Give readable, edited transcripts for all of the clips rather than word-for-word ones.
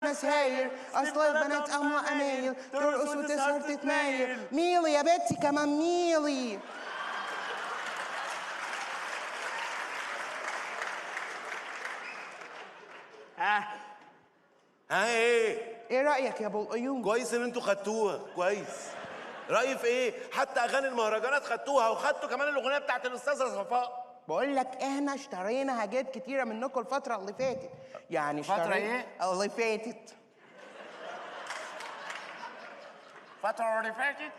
ناس هاير، اصل البنات امها امايل، ترقص وتسهر تتمايل. ميلي يا بنتي كمان ميلي. ها ايه رايك يا ابو القيوم؟ كويس ان انتوا خدتوها كويس. رايي في ايه؟ حتى اغاني المهرجانات خدتوها، وخدتوا كمان الاغنيه بتاعت الاستاذه صفاء. بقول لك احنا اشترينا حاجات كتيره منكم الفتره اللي فاتت. يعني فترة ايه؟ اللي فاتت. الفترة اللي فاتت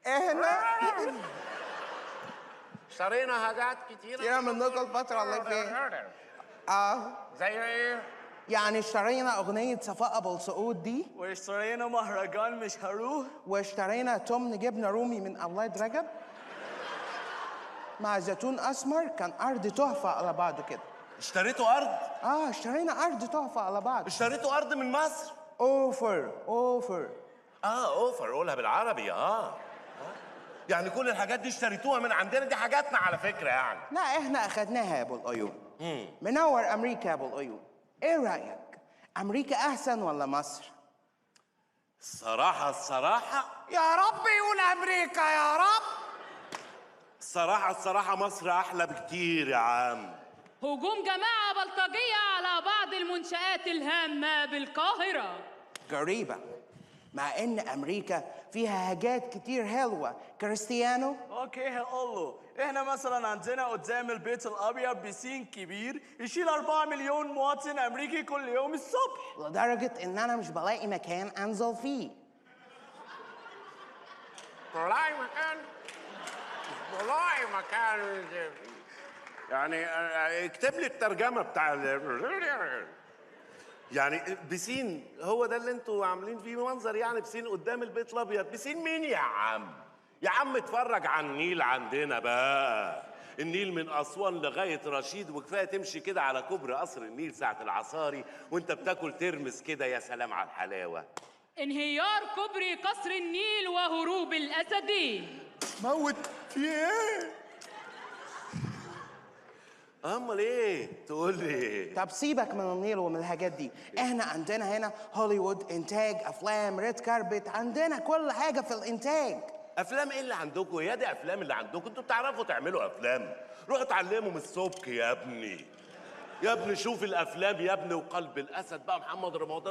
احنا اشترينا حاجات كتيره منكم الفتره اللي فاتت. زي ايه؟ يعني اشترينا اغنيه صفاء ابو السعود دي، واشترينا مهرجان مش هروح، واشترينا تمن جبنه رومي من اولاد رجب مع زيتون اسمر. كان ارض تحفه على بعضه كده. اشتريتوا ارض؟ اشترينا ارض تحفه على بعض. اشتريتوا ارض من مصر؟ اوفر. اوفر، قولها بالعربي. يعني كل الحاجات دي اشتريتوها من عندنا؟ دي حاجاتنا على فكره يعني. لا احنا اخدناها يا ابو القيوم. منور امريكا يا ابو القيوم. ايه رايك؟ امريكا احسن ولا مصر؟ الصراحه يا رب يقول امريكا يا رب. الصراحه مصر احلى بكتير يا عم. هجوم جماعة بلطجية على بعض المنشآت الهامة بالقاهرة. غريبه، مع ان امريكا فيها حاجات كتير حلوه. كريستيانو. اوكي هقول له احنا مثلا عندنا قدام البيت الابيض بيسين كبير يشيل 4 مليون مواطن امريكي كل يوم الصبح، لدرجه ان انا مش بلاقي مكان انزل فيه. والله مكان يعني اكتب لي الترجمه بتاع يعني بسين هو ده اللي انتوا عاملين فيه منظر؟ يعني بسين قدام البيت الابيض؟ بسين مين يا عم؟ يا عم اتفرج على النيل عندنا بقى. النيل من اسوان لغايه رشيد، وكفايه تمشي كده على كوبري قصر النيل ساعه العصاري وانت بتاكل ترمس كده. يا سلام على الحلاوه. انهيار كوبري قصر النيل وهروب الأسدين. موت في ايه؟ امال ايه تقول لي؟ طب سيبك من النيل ومن الحاجات دي. احنا عندنا هنا هوليوود، انتاج افلام، ريد كاربت، عندنا كل حاجه في الانتاج. افلام ايه اللي عندكم؟ يا دي افلام اللي عندكم؟ انتوا بتعرفوا تعملوا افلام؟ روحوا اتعلموا من السبك يا ابني. يا ابني شوف الافلام يا ابني، وقلب الاسد بقى محمد رمضان